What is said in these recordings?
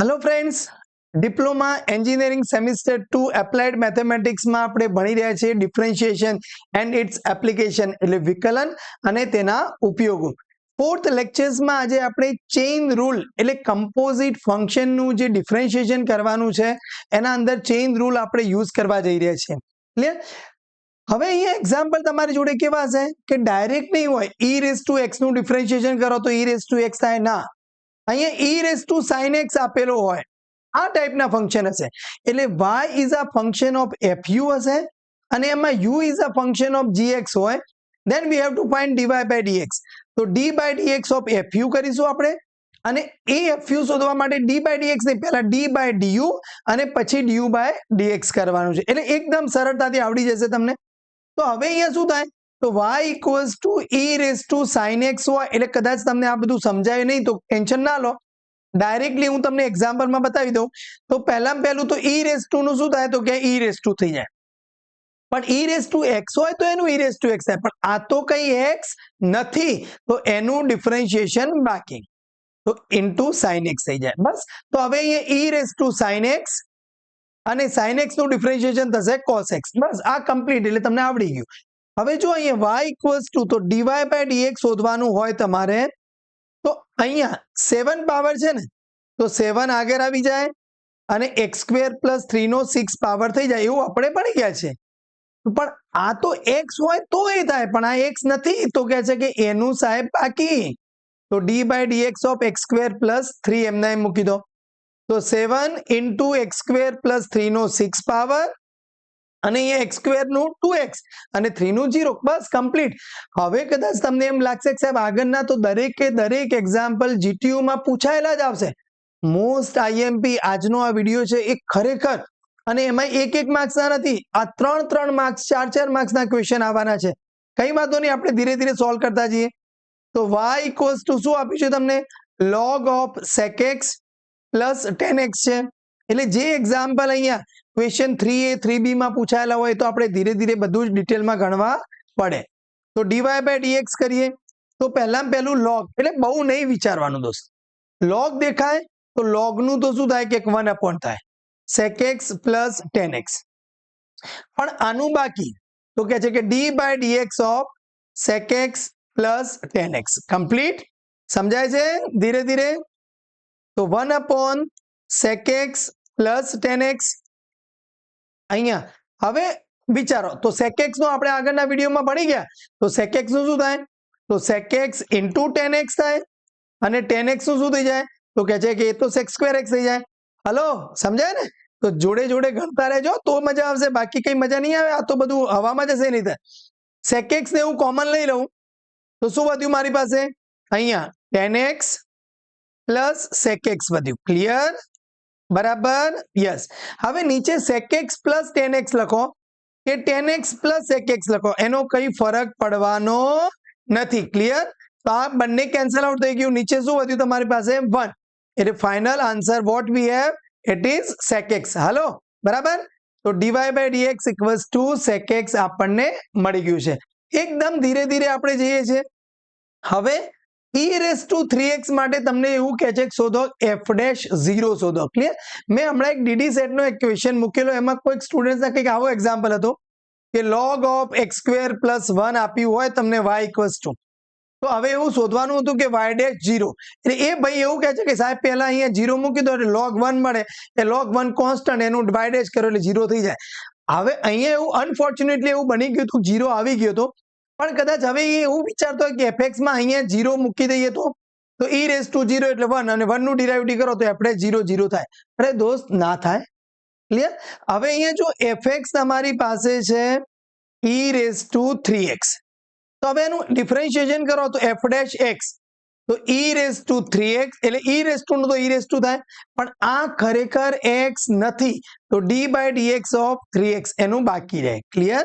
Hello friends, diploma engineering semester 2 applied mathematics में આપણે ભણી રહ્યા છીએ ડિફરન્શિએશન એન્ડ ઇટ્સ એપ્લિકેશન એટલે વિકલન અને તેના ઉપયોગો. ફોર્થ લેક્ચર્સ માં આજે આપણે ચેઇન રૂલ એટલે કમ્પોઝિટ ફંક્શન નું જે ડિફરન્શિએશન કરવાનું છે એના અંદર ચેઇન રૂલ આપણે યુઝ કરવા જઈ રહ્યા છીએ. ક્લિયર? હવે અહીંયા એક્ઝામ્પલ તમારી જોડે કેવા છે કે ડાયરેક્ટ નહીં હોય e રેઝ ટુ x નું ડિફરન્શિએશન કરો તો e રેઝ ટુ x થાય ના. અહીંયા e raise to sin x આપેલો હોય આ ટાઈપના ફંક્શન હશે એટલે y is a function of fu હશે અને એમાં u is a function of gx હોય then we have to find dy by dx. તો d by dx of fu કરીશું આપણે અને એ fu શોધવા માટે d by dx નહીં પહેલા d by du અને પછી du by dx કરવાનું છે એટલે એકદમ સરળતાથી આવડી જશે તમને. તો હવે અહીંયા શું થાય તો y equals to e raise to sin x હોય એટલે કદાચ તમને આ બધું સમજાય નહીં તો ટેન્શન ના લો, ડાયરેક્ટલી હું તમને એક્ઝામ્પલમાં બતાવી દઉં. તો પહેલું તો e રેઝ ટુ નું શું થાય તો કે e રેઝ ટુ થઈ જાય પણ e રેઝ ટુ x હોય તો એનું e રેઝ ટુ x થાય પણ આ તો કઈ x નથી તો એનું ડિફરન્શિએશન બાકી તો ઇન્ટુ sin x થઈ જાય બસ. તો હવે અહીંયા e raise to sin x અને sin x નું ડિફરન્શિએશન થશે cos x. બસ આ કમ્પ્લીટ એટલે તમને આવડી ગયું. હવે જો અહીંયા y ઇક્વલ્સ ટુ તો dy by dx શોધવાનું હોય તમારે તો અહીંયા 7 પાવર છે ને તો 7 આગળ આવી જાય અને x² પ્લસ 3 નો 6 પાવર થઈ જાય એવું આપણે ભણી ગયા છે. પણ આ તો x હોય તો એ થાય પણ આ x નથી તો કહે છે કે એનું સાહેબ બાકી તો d by dx of x² plus 3 એમને મૂકી દો તો 7 ઇન્ટુ x² પ્લસ 3 નો 6 પાવર અને અહીંયા x² નું 2x અને 3 નું 0 બસ કમ્પ્લીટ. હવે કદાચ તમને એમ લાગશે કે સાહેબ આગળના તો દરેક એક્ઝામ્પલ GTU માં પૂછાયેલા જ આવશે. મોસ્ટ આઈએમપી આજનો આ વિડીયો છે એ ખરેખર અને એમાં એક માર્ક્સના નથી આ 3 માર્ક્સ 4 માર્ક્સના ક્વેશ્ચન આવવાના છે. કઈ વાતો નહીં આપણે ધીરે ધીરે સોલ્વ કરતા જઈએ. તો y ઇક્વલ્સ ટુ શું આપ્યું છે તમને log of sec x plus 10x છે એટલે જે એક્ઝામ્પલ અહીંયા ક્વેશ્ચન 3A 3B માં પૂછાયેલા હોય તો આપણે ધીરે ધીરે બધું જ ડિટેલમાં ગણવા પડે. તો dy by dx કરીએ તો પહેલું log એટલે બહુ નહીં વિચારવાનું દોસ્ત. log દેખાય તો log નું તો શું થાય કે 1 upon થાય sec x પ્લસ 10x પણ આનું બાકી તો કહે છે કે d by dx of sec x plus 10x complete. સમજાય છે ધીરે ધીરે? તો 1 upon sec x plus 10x અહીંયા હવે વિચારો તો sec x નો આપણે આગળના વિડીયોમાં ભણી ગયા તો sec x નું શું થાય તો sec x ઇન્ટુ 10x થાય અને 10x નું શું થઈ જાય તો કહે છે કે એ તો sec² x થઈ જાય. હલો સમજાય ને? તો જોડે જોડે ગણતા રહેજો તો મજા આવશે બાકી કઈ મજા નહીં આવે આ તો બધું હવામાં જશે નહીં થાય. sec x ને હું કોમન લઈ લઉં તો શું વધ્યું મારી પાસે અહીંયા 10x પ્લસ sec x વધ્યું. ક્લિયર? બરાબર? યસ. હવે નીચે sec x પ્લસ 10x લખો કે 10x પ્લસ sec x લખો એનો કઈ ફરક પડવાનો નથી. ક્લિયર? તો આ બંને કેન્સલ આઉટ થઈ ગયું. નીચે શું વધ્યું તમારી પાસે 1 એટલે final answer what we have it is sec x. હાલો બરાબર? તો dy by dx equals two sec x આપણને મળી ગયું છે. એકદમ ધીરે ધીરે આપણે જઈએ છીએ. હવે e રેઝ ટુ 3x માટે તમને એવું કહે છે કે શોધો f'0 શોધો. ક્લિયર? મેં હમણાં એક ડીડી સેટ નો એક ક્વેશ્ચન મૂકેલો એમાં કોઈક સ્ટુડન્ટના કંઈક આવો એક્ઝામ્પલ હતો કે log ઓફ x² પ્લસ 1 આપ્યું હોય તમને y ઇક્વલ્સ ટુ તો હવે એવું શોધવાનું હતું કે y' 0 એટલે એ ભાઈ એવું કહે છે કે સાહેબ પહેલા અહીંયા 0 મૂકી દો એટલે log 1 મળે એ log 1 કોન્સ્ટન્ટ એનું y' કરો એટલે 0 થઈ જાય. હવે અહીંયા એવું અનફોર્ચ્યુનેટલી એવું બની ગયું હતું 0 આવી ગયો હતો પણ કદાચ હવે એ એવું વિચારતો હોય કે fx માં અહીંયા 0 મૂકી દઈએ તો e રેઝ ટુ 0 એટલે 1 અને 1 નું ડેરિવેટિવ કરો તો f' 0 થાય. અરે દોસ્ત ના થાય. ક્લિયર? હવે અહીંયા જો fx તમારી પાસે છે e રેઝ ટુ 3x તો હવે એનું ડિફરન્શિએશન કરો તો f' તો e રેઝ ટુ 3x એટલે e રેઝ ટુ નું તો e રેઝ ટુ થાય પણ આ ખરેખર x નથી તો d by dx of 3x એનું બાકી રહે. ક્લિયર?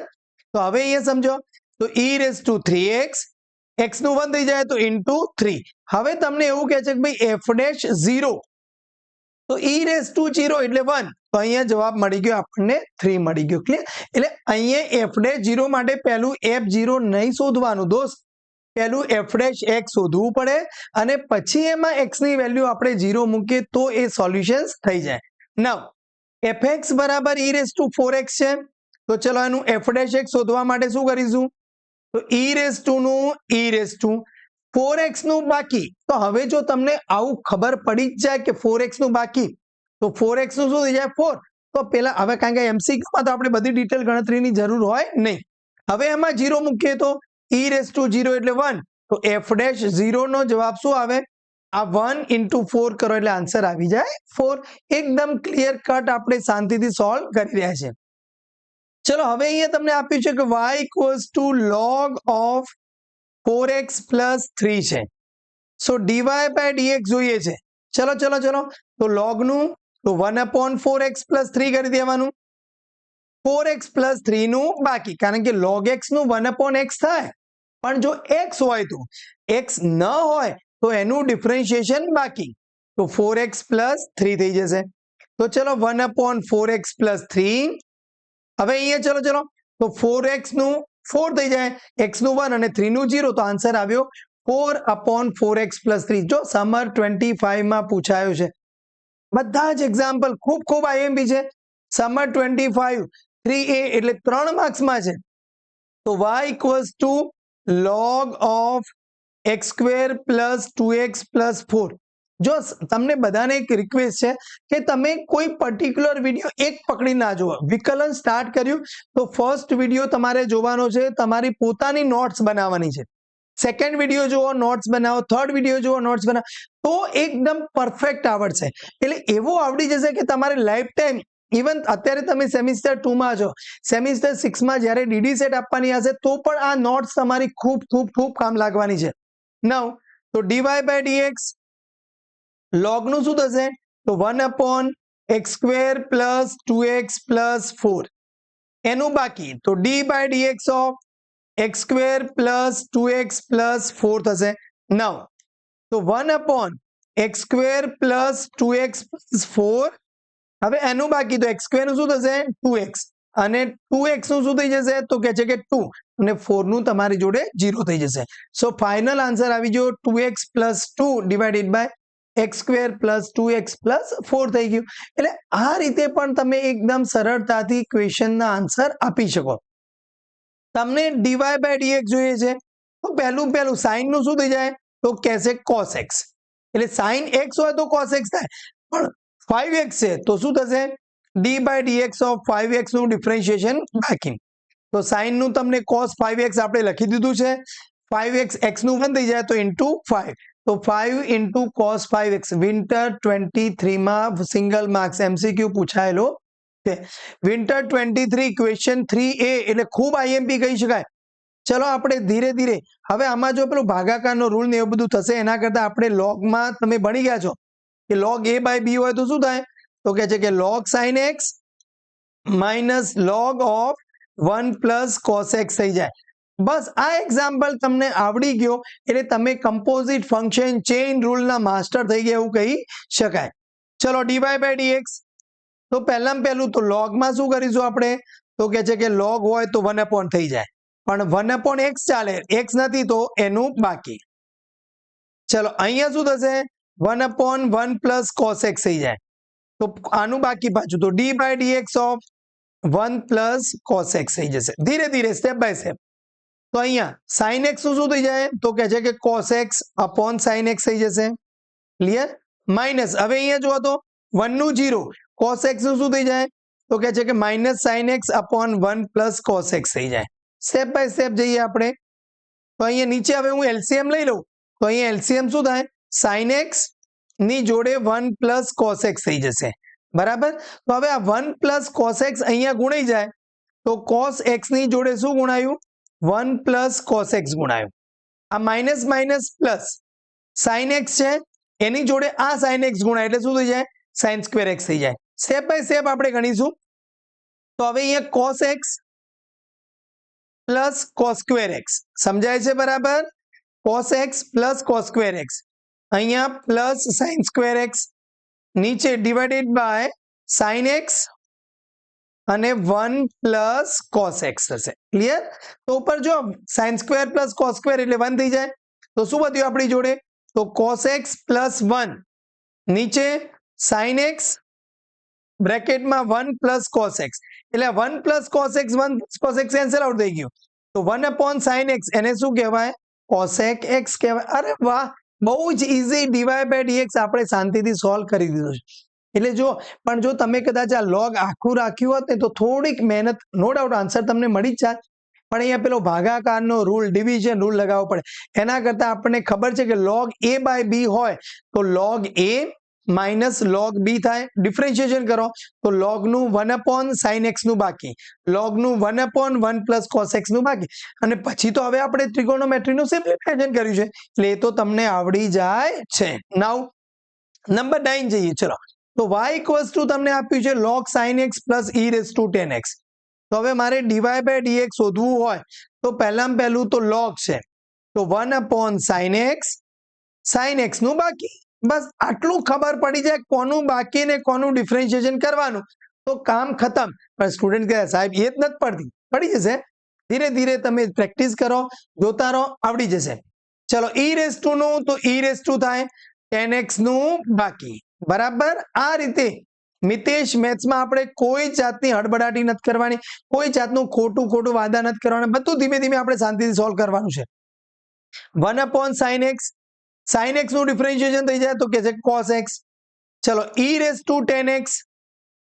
તો હવે અહીંયા સમજો તો e raise two 3x x નું 1 થઈ જાય તો ઇન્ટુ 3. હવે તમને એવું કહે છે કે ભાઈ f' 0 તો e રેઝ ટુ 0 એટલે 1 તો અહીંયા જવાબ મળી ગયો આપણને 3 મળી ગયો. ક્લિયર? એટલે અહીંયા f' 0 માટે પહેલું f0 નહીં શોધવાનું દોસ્ત પહેલું એફ ડેશ એક્સ શોધવું પડે અને પછી એમાં એક્સ ની વેલ્યુ આપણે 0 મૂકીએ તો એ સોલ્યુશન થઈ જાય નાઉ એફ એક્સ બરાબર ઈ રેસ ટુ 4x છે તો ચલો એનું એફ ડેશ એક્સ શોધવા માટે શું કરીશું તો ઈ રેસ ટુ નું ઈ રેસ ટુ 4x નું બાકી તો હવે જો તમને આવું ખબર પડી જ જાય કે 4x નું બાકી તો 4x નું શું થઈ જાય 4 તો પેલા હવે કારણ કે MCQ માં તો આપણે બધી ડિટેલ ગણતરીની જરૂર હોય નહીં હવે એમાં 0 મૂકીએ તો e રેસ ટુ 0 એટલે 1 તો f ડેશ 0 નો જવાબ શું આવે આ 1 into 4 કરો એટલે આન્સર આવી જાય 4 એકદમ ક્લિયર કટ આપણે શાંતિથી સોલ્વ કરી રહ્યા છે ચલો હવે અહીંયા તમને આપ્યું છે કે y equals to log of 4x plus 3 છે સો dy by dx જોઈએ છે ચલો ચલો ચલો તો log નું તો 1 upon 4x plus 3 કરી દેવાનું 4x plus 3 નું બાકી કારણ કે log x નું 1 upon x થાય પણ જો x હોય તો x ન હોય તો એનું ડિફરન્શિએશન બાકી તો 4x plus 3 થઈ જશે તો ચલો 1 upon 4x plus 3 હવે અહીંયા ચલો ચલો તો 4x નું 4 થઈ જાય x નું 1 અને 3 નું 0 તો આન્સર આવ્યો 4 upon 4x plus 3 જો સમર 25 માં પૂછાયો છે બધા જ એક્ઝામ્પલ ખૂબ ખૂબ IMP છે સમર 25 3a એટલે 3 માર્ક્સમાં છે તો y equals to log of x square plus 2x plus 4 જો તમને બધાને એક રિક્વેસ્ટ છે કે તમે કોઈ પર્ટિક્યુલર વિડીયો એક પકડી ના જુઓ વિકલન સ્ટાર્ટ કર્યું તો ફર્સ્ટ વિડીયો તમારે જોવાનો છે તમારી પોતાની નોટ્સ બનાવવાની છે સેકન્ડ વિડીયો જુઓ નોટ્સ બનાવો થર્ડ વિડીયો જુઓ નોટ્સ બનાવો તો એકદમ પરફેક્ટ આવડશે એટલે એવું આવડી જશે કે તમારે લાઈફ ટાઈમ ઇવન અત્યારે તમે સેમિસ્ટર 2 માં છો સેમિસ્ટર 6 માં જ્યારે ડીડી સેટ આપવાની હશે તો પણ આ નોટ્સ તમારી ખૂબ ખૂબ ખૂબ કામ લાગવાની છે નાઉ તો dy by dx log નું શું થશે તો 1 upon x square plus 2x plus 4 એનું બાકી તો d by dx of x square plus 2x plus 4 થશે નાઉ તો 1 upon x square plus 2x plus 4 હવે એનું બાકી તો x square નું શું થશે 2x અને 2x નું શું થઈ જશે તો કહે છે કે 2 અને 4 નું તમારી જોડે 0 થઈ જશે સો ફાઇનલ આન્સર આવી ગયો 2x plus 2 divided by x square plus 2x plus 4 થઈ ગયું એટલે આ રીતે પણ તમે એકદમ સરળતાથી ક્વેશ્ચનના આન્સર આપી શકો તમને dy by dx જોઈએ છે તો પહેલું sin નું શું થઈ જાય તો કહેશે cos x એટલે sin x હોય તો cos x થાય પણ 5x છે તો શું થશે d by dx of 5x નું ડિફરન્શિએશન બાકી તો sin નું તમને cos 5x આપણે લખી દીધું છે 5x x નું 1 થઈ જાય તો into 5 તો 5 into cos 5x વિન્ટર 23 માં સિંગલ માર્ક્સ MCQ પૂછાયેલો વિન્ટર 23 ક્વેશ્ચન 3a એટલે ખૂબ IMP કહી શકાય ચલો આપણે ધીરે ધીરે હવે આમાં જો પેલું ભાગાકારનો રૂલ ને એવું બધું થશે એના કરતા આપણે લોગમાં તમે ભણી ગયા છો કે log a by b હોય તો શું થાય તો કહે છે કે log sin x minus log of 1 plus cos x થઈ જાય બસ આ એક્ઝામ્પલ તમને આવડી ગયો એટલે તમે કમ્પોઝિટ ફંક્શન ચેઇન રૂલના માસ્ટર થઈ ગયા એવું કહી શકાય ચલો dy by dx તો પહેલું તો લોગમાં શું કરીશું આપણે તો કહે છે કે log હોય તો 1 upon થઈ જાય પણ 1 upon x ચાલે x નથી તો એનું બાકી ચલો અહીંયા શું થશે 1 upon 1 plus cos x થઈ જાય તો આનું બાકી પાછું તો d by dx of 1 plus cos x થઈ જશે ધીરે ધીરે સ્ટેપ બાય સ્ટેપ તો અહીંયા sin x શું થઈ જાય તો કહે છે કે cos x upon sin x થઈ જશે ક્લિયર માઇનસ હવે અહીંયા જુઓ તો 1 નું 0 cos x નું શું થઈ જાય તો કહે છે કે minus sin x upon 1 plus cos x થઈ જાય સ્ટેપ બાય સ્ટેપ જઈએ આપણે તો અહીંયા નીચે હવે હું LCM લઈ લઉં તો અહીંયા LCM શું થાય sin x ની જોડે 1 plus cos x થઈ જશે બરાબર તો હવે આ 1 plus cos x અહીંયા ગુણાઈ જાય તો cos x ની જોડે શું ગુણાયું 1 plus cos x ગુણાયું આ minus minus plus sin x છે એની જોડે આ sin x ગુણાય એટલે શું થઈ જાય sin square x થઈ જાય સ્ટેપ બાય સ્ટેપ આપણે ગણીશું તો હવે અહીંયા cos x plus cos square x સમજાય છે બરાબર cos x plus cos square x અહીંયા પ્લસ sin square x નીચે ડિવાઇડેડ બાય sin x અને 1 પ્લસ કોસ એક્સ થશે. ક્લિયર? તો ઉપર જો sine square plus cos square એટલે 1 થઈ જાય. તો શું વધ્યું આપણી જોડે? તો કોસ એક્સ પ્લસ 1 નીચે સાઇન એક્સ બ્રેકેટમાં 1 પ્લસ કોસ એક્સ એટલે 1 plus cos x 1 cos x cancel out થઈ ગયું. તો 1 અપોન સાઇન એક્સ એને શું કહેવાય? કોસેક એક્સ કહેવાય. અરે વાહ, બહુ જ ઇઝી. ડીવાય બાય ડીએક્સ આપણે શાંતિથી સોલ્વ કરી દીધું છે. એટલે જો પણ જો તમે કદાચ આ લોગ આખું રાખ્યું હોત ને તો થોડીક મહેનત, નો ડાઉટ આન્સર તમને મળી જ જાય, પણ અહીંયા પેલો ભાગાકારનો રૂલ, ડિવિઝન રૂલ લગાવવો પડે. એના કરતાં આપણને ખબર છે કે લોગ એ બાય બી હોય તો લોગ એ માઇનસ લોગ બી થાય. ડિફરન્શિએશન કરો તો લોગનું 1 અપોન સાઇન એક્સનું બાકી, લોગનું 1 અપોન 1 પ્લસ કોસ એક્સનું બાકી, અને પછી તો હવે આપણે ત્રિકોણોમેટ્રીનું સિમ્પ્લિફિકેશન કર્યું છે એટલે એ તો તમને આવડી જાય છે. નાઉ નંબર 9 જઈએ. ચલો, તો y ઇક્વલ્સ ટુ તમને આપ્યું છે log sin x plus e raise to 10x. તો હવે મારે dy બાય dx શોધવું હોય તો પહેલામાં પહેલું તો log છે, તો 1 અપોન sin x નું બાકી. બસ આટલું ખબર પડી જાય કોનું બાકી ને કોનું ડિફરન્શિએશન કરવાનું તો કામ ખતમ. પણ સ્ટુડન્ટ કહે સાહેબ એ જ નથી પડતી. પડી જશે, ધીરે ધીરે તમે પ્રેક્ટિસ કરો, જોતા રહો, આવડી જશે. ચલો, e રેઝ ટુ નું તો e રેઝ ટુ થાય 10x નું બાકી. બરાબર? આ રીતે મિતેશ મેથ્સમાં આપણે કોઈ જાતની હડબડાટી નથી કરવાની, કોઈ જાતનું ખોટું વાદા નથી કરવાના, બધું ધીમે ધીમે આપણે શાંતિથી સોલ્વ કરવાનું છે. 1 અપોન સાઇન એક્સ નું ડિફરન્શિએશન થઈ જાય તો કે છે કોસ એક્સ. ચલો, e રેઝ ટુ 10x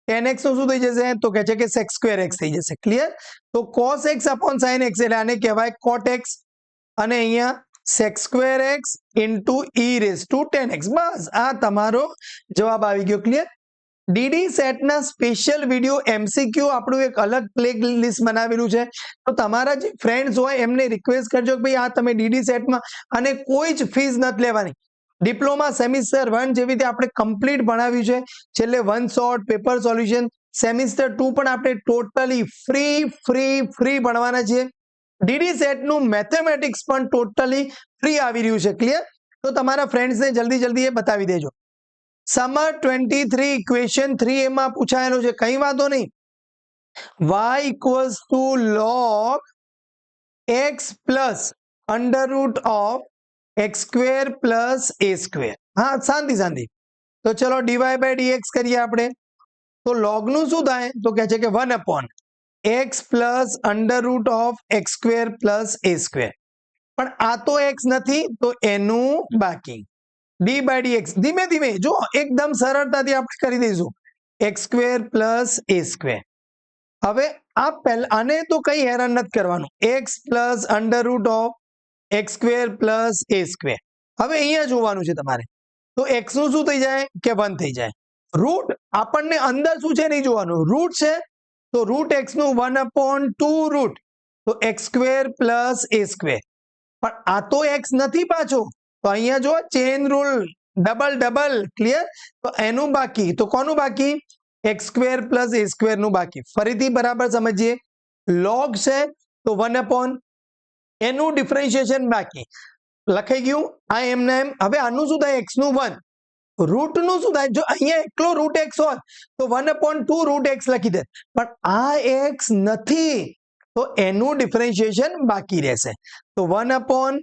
નું શું થઈ જશે તો કે છે કે sec સ્ક્વેર એક્સ થઈ જશે. ક્લિયર? તો cos x upon sin x એટલે આને કહેવાય cot x, અને અહીંયા sec square x into e raise to 10x. બસ આ તમારો જવાબ આવી ગયો. ક્લિયર? ડીડી સેટના સ્પેશિયલ વિડીયો એમસીક્યુ આપણું એક અલગ પ્લે લિસ્ટ બનાવેલું છે, તો તમારા જે ફ્રેન્ડ્સ હોય એમને રિક્વેસ્ટ કરજો કે ભાઈ આ તમે ડીડી સેટમાં, અને કોઈ જ ફીસ નથી લેવાની. ડિપ્લોમા સેમિસ્ટર 1 જેવી રીતે આપણે કમ્પ્લીટ ભણાવ્યું છે. છેલ્લે 1 શોર્ટ પેપર સોલ્યુશન, સેમિસ્ટર 2 પણ આપણે ટોટલી ફ્રી ભણવાના છીએ. ડીડી સેટનું મેથેમેટિક્સ પણ ટોટલી ફ્રી આવી રહ્યું છે. ક્લિયર? તો તમારા ફ્રેન્ડ્સને જલ્દી એ બતાવી દેજો. સમર 23 ઇક્વેશન 3 એમાં પૂછાયેલું છે, કઈ વાંધો નહીં. y equals to log x plus under root of x square plus a square. હા, શાંતિ. તો ચલો dy બાય dx કરીએ આપણે. તો log નું શું થાય તો કહે છે કે 1 upon x plus under root of x square plus a square. પણ આ તો x નથી તો એનું બાકી. d બાય dx ધીમે જો એકદમ સરળતાથી આપણે કરી દઈશું x square plus a square. હવે આ આને તો કઈ હેરાન નથી કરવાનું, x plus under root of x square plus a square. હવે અહીંયા જોવાનું છે તમારે, તો x નું શું થઈ જાય કે 1 થઈ જાય. રૂટ આપણને અંદર શું છે નહીં જોવાનું, રૂટ છે તો રૂટ x નું 1 અપોન 2 રૂટ, તો x square plus a square. પણ આ તો x નથી પાછો, તો અહીંયા જો ચેન રૂલ ડબલ. ક્લિયર? તો એનું બાકી, તો કોનું બાકી? x square plus a square નું બાકી. ફરીથી બરાબર સમજીએ, log છે તો 1 અપોન એનું ડિફરન્શિએશન બાકી લખાઈ ગયું. આ એમને એમ. હવે આનું શું થાય? x નું 1, રૂટ નું શું થાય? જો અહીંયા એકલો રૂટ x હોત તો 1 અપોન 2 રૂટ x લખી દે, પણ આ x નથી તો એનું ડિફરન્શિએશન બાકી રહેશે. તો 1 upon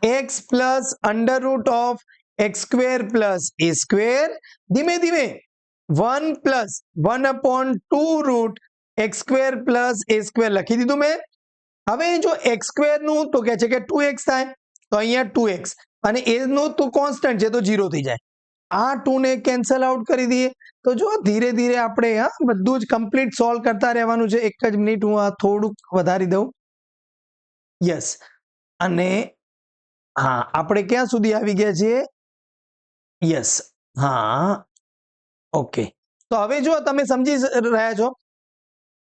x plus under root of x square plus a square. ધીમે 1 plus 1 upon 2 root x square plus a square લખી દીધું મેં. હવે જો x સ્ક્વેર નું તો કહે છે કે 2x થાય, તો અહીંયા 2x, અને a નું તો કોન્સ્ટન્ટ છે તો 0 થઈ જાય. આ 2 ને કેન્સલ આઉટ કરી દઈએ. તો જો ધીરે આપણે બધું જ કમ્પ્લીટ સોલ્વ કરતા રહેવાનું છે. એક જ મિનિટ, હું આ થોડુંક વધારી દઉં. યસ, અને હા, આપણે ક્યાં સુધી આવી ગયા છીએ? યસ, હા, ઓકે. તો હવે જો તમે સમજી રહ્યા છો,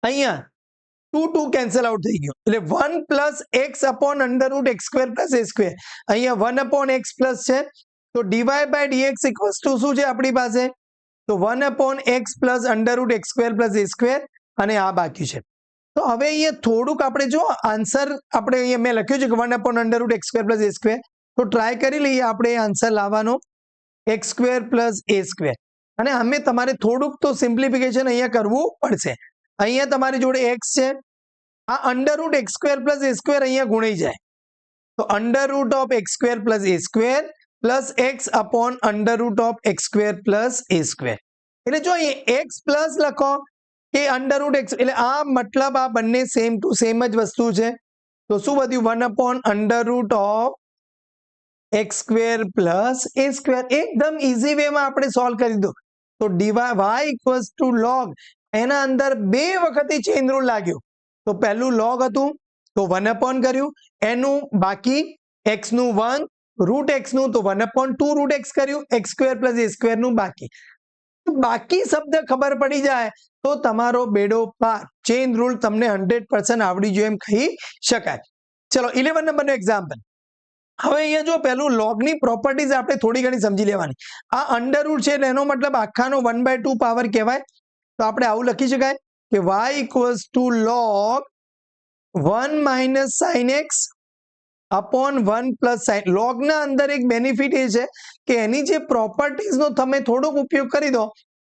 અહીંયા 2 કેન્સલ આઉટ થઈ ગયું એટલે 1 plus x upon under root x square plus a square. અહીંયા 1 અપોન x પ્લસ છે તો dy by dx equals to શું છે આપણી પાસે? તો 1 upon x plus under root x square plus a square, અને આ બાકી છે. તો હવે અહીંયા થોડુંક આપણે જો આન્સર આપણે અહીંયા મેં લખ્યું છે કે 1 upon under root x square plus a square, તો ટ્રાય કરી લઈએ આપણે આન્સર લાવવાનો x square plus a square. અને અમે તમારે થોડુંક તો સિમ્પ્લિફિકેશન અહીંયા કરવું પડશે. અહીંયા તમારી જોડે x છે, આ under root x square plus a square અહીંયા ગુણાઈ જાય, તો under root of x square plus a square plus x upon under root of x square plus a square. એટલે જો અહીં એક્સ પ્લસ લખો કે અંડર રૂટ એક્સ, એટલે આ મતલબ આ બંને સેમ ટુ સેમ જ વસ્તુ છે. તો શું વધ્યું? 1 upon under root of x square plus a square. એકદમ ઇઝી વેમાં આપણે સોલ્વ કરી દીધું. તો વાય ઇક્વલ્સ ટુ લોગ, એના અંદર બે વખતે ચેઇન રૂલ લાગ્યો. તો પહેલું લોગ હતું તો 1 અપોન કર્યું, એનું બાકી એક્સ નું 1, રૂટ એક્સ નું તો 1 અપોન 2 રૂટ એક્સ કર્યું, x square plus a square નું બાકી. બાકી શબ્દ ખબર પડી જાય તો તમારો બેડો પાર. ચેઇન રૂલ તમને 100% આવડી જોઈએ એમ કહી શકાય. ચલો 11 નંબરનું એક્ઝામ્પલ. હવે અહીંયા જો પહેલું લોગની પ્રોપર્ટીઝ આપણે થોડી ઘણી સમજી લેવાની. આ અંડર રૂટ છે એટલે એનો મતલબ આખાનો 1/2 પાવર કહેવાય. તો આપણે આવું લખી શકાય કે y equals to log 1 minus sine x upon 1 plus sine. લોગના અંદર એક બેનિફિટ એ છે કે એની જે પ્રોપર્ટીઝનો તમે થોડોક ઉપયોગ કરી દો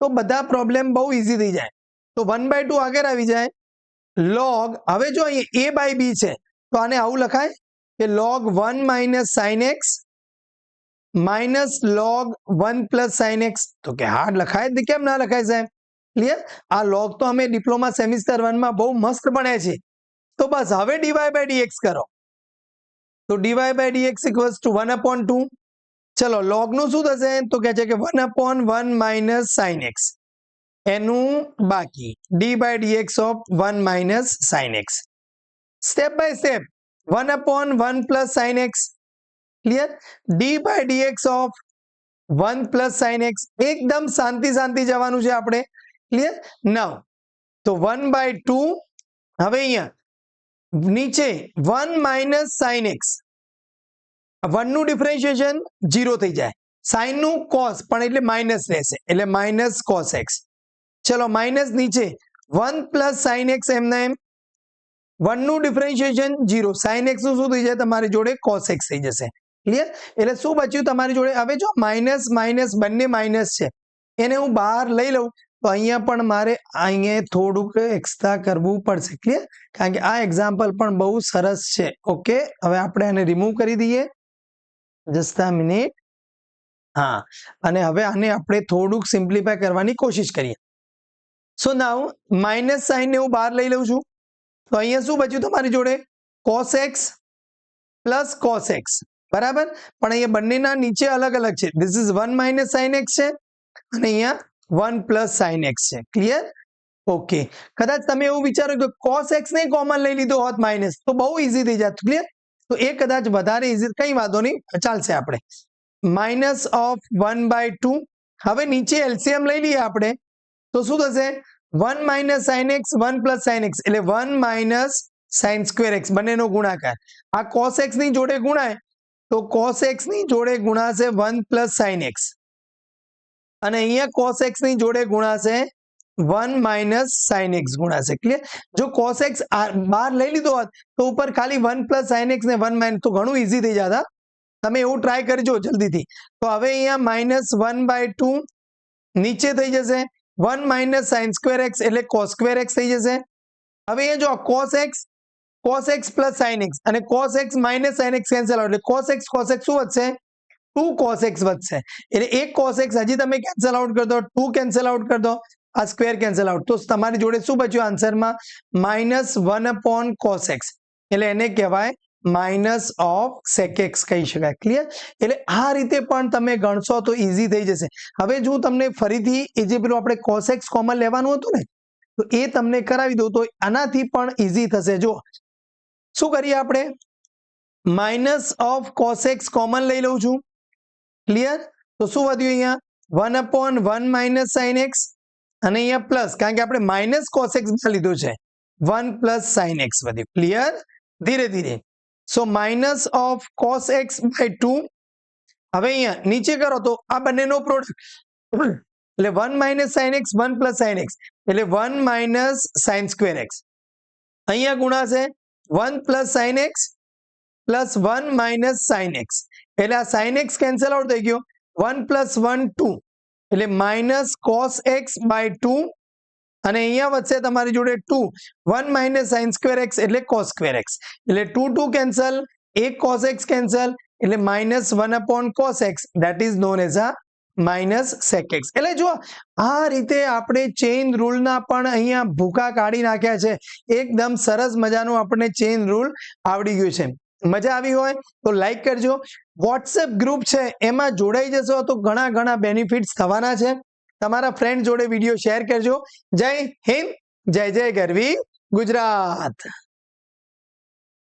તો બધા પ્રોબ્લેમ બહુ ઇઝી થઈ જાય. તો 1/2 આગળ આવી જાય. લોગ, હવે જો અહીંયા a બાય b છે તો આને આવું લખાય કે log 1 minus sine x minus log 1 plus sine x. તો કે હા લખાય જ, કેમ ના લખાય સાહેબ? ક્લિયર? આ log તો અમે ડિપ્લોમા સેમિસ્ટર 1 માં બહુ મસ્ત ભણ્યા છે. તો બસ હવે dy બાય dx કરો. તો dy by dx equals to 1 upon 2. ચલો log નું શું થશે? તો કહે છે કે 1 અપોન 1 માઇનસ સાઇન એક્સ, એનું બાકી d by dx of 1 minus sine x. Step by step 1 upon 1 plus sin x. Clear? d by dx of 1 plus sin x. એકદમ શાંતિ શાંતિ જવાનું છે આપણે. ક્લિયર? નાઉ તો 1 by 2. હવે અહીંયા નીચે 1 minus sin x. 1 નું ડિફરન્શિએશન 0 થઈ જાય. sin નું cos પણ એટલે માઇનસ રહેશે, એટલે માઇનસ cos x. ચલો માઇનસ નીચે 1 plus sin x એમના એમ. 1 નું ડિફરન્શિએશન 0, sin x નું શું થઈ જાય તમારી જોડે? cos x થઈ જશે. ક્લિયર? એટલે શું બચ્યું તમારી જોડે? હવે જો માઇનસ માઇનસ બંને માઇનસ છે, એને હું બહાર લઈ લઉં તો અહીંયા પણ મારે અહીંયા થોડુંક એક્સ્ટ્રા કરવું પડશે. ક્લિયર? કારણ કે આ એક્ઝામ્પલ પણ બહુ સરસ છે. ઓકે, હવે આપણે આને રિમૂવ કરી દઈએ. Just a minute. હા, અને હવે આને આપણે થોડુંક સિમ્પ્લિફાય કરવાની કોશિશ કરીએ. સો નાઉ માઇનસ સાઇન ને હું બહાર લઈ લઉં છું. તો અહીંયા શું બચ્યું તમારી જોડે? cos x plus cos x. બરાબર? પણ અહીંયા બંનેના નીચે અલગ અલગ છે. This is 1 minus sine x છે અને અહીંયા 1 પ્લસ સાઇન એક્સ છે. ક્લિયર? ઓકે, કદાચ તમે એવું વિચારો કે cos x ને કોમન લઈ લીધો હોત માઇનસ તો બહુ ઇઝી થઈ જાત. ક્લિયર? તો એ કદાચ વધારે ઇઝી, કઈ વાંધો નહીં, ચાલશે. આપણે માઇનસ ઓફ 1/2. હવે નીચે એલસીએમ લઈ લઈએ આપણે તો શું થશે? 1 minus sine x 1 plus sine x, એટલે 1 માઇનસ સાઇન સ્ક્વેર એક્સ, બંનેનો ગુણાકાર. આ cos x ની જોડે ગુણાય તો cos x ની જોડે ગુણાશે 1 પ્લસ સાઇન એક્સ, અને અહીંયા cos x ની જોડે ગુણાશે 1 માઇનસ સાઇન એક્સ ગુણાશે. ક્લિયર? જો cos x બહાર લઈ લીધો હોત તો ઉપર ખાલી 1 પ્લસ સાઇન એક્સ ને 1 માઇનસ, તો ઘણું ઇઝી થઈ જતા. તમે એવું ટ્રાય કરજો જલ્દીથી. તો હવે અહીંયા -1/2 નીચે થઈ જશે 1 માઇનસ સાઇન સ્ક્વેર એક્સ, એટલે cos સ્ક્વેર એક્સ થઈ જશે. હવે અહીંયા જો cos x plus sine x અને cos x minus sine x cancel out, એટલે cos x શું વધશે? 2 cos x વધશે. એટલે એક cos x હજી તમે કેન્સલ આઉટ કરી દો, 2 કેન્સલ આઉટ કરી દો, આ સ્ક્વેર કેન્સલ આઉટ, તો તમારી જોડે શું બચ્યું આન્સરમાં? -1 upon cos x. એટલે એને કહેવાય માઇનસ ઓફ sec x કહી શકાય. ક્લિયર? એટલે આ રીતે પણ તમે ગણશો તો ઇઝી થઈ જશે. હવે જો તમને ફરીથી એ જે પેલું આપણે cos x કોમન લેવાનું હતું ને, તો એ તમને કરાવી દઉં તો આનાથી પણ ઇઝી થશે. જો શું કરીએ આપણે? Minus of cos x common લઈ લઉં છું. ક્લિયર? તો શું વધ્યું અહીંયા? 1 upon 1 માઇનસ સાઇન એક્સ, અને અહીંયા પ્લસ, કારણ કે આપણે માઇનસ cos x માં લીધું છે, 1 પ્લસ સાઇન એક્સ વધ્યું. ક્લિયર? ધીરે ધીરે. So minus of cos x by 2. હવે અહીંયા નીચે કરો તો આ બંનેનો પ્રોડક્ટ, એટલે 1 minus sine x 1 plus sine x, એટલે 1 માઇનસ સાઇન સ્ક્વેર એક્સ. અહીંયા ગુણાશે 1 plus sine x plus 1 minus sine x, એટલે આ સાઇન એક્સ કેન્સલ આઉટ થઈ ગયો. 1 પ્લસ 1 2, એટલે માઇનસ cos x બાય 2 અને અહીંયા વધશે તમારી જોડે 2 1 માઇનસ સાઇન સ્ક્વેર એક્સ એટલે કોસ સ્ક્વેર એક્સ એટલે 2 કેન્સલ, એક કોસ એક્સ કેન્સલ એટલે -1 upon cos x that is known as a minus sec x. એટલે જો આ રીતે આપણે ચેઇન રૂલના પણ અહીંયા ભૂકા કાઢી નાખ્યા છે. એકદમ સરસ મજાનું આપણને ચેઇન રૂલ આવડી ગયું છે. મજા આવી હોય તો લાઈક કરજો. વોટ્સએપ ગ્રુપ છે એમાં જોડાઈ જશો તો ઘણા બેનિફિટ્સ થવાના છે. તમારા ફ્રેન્ડ જોડે વિડીયો શેર કરજો. જય હિન્દ, જય જય ગરવી ગુજરાત.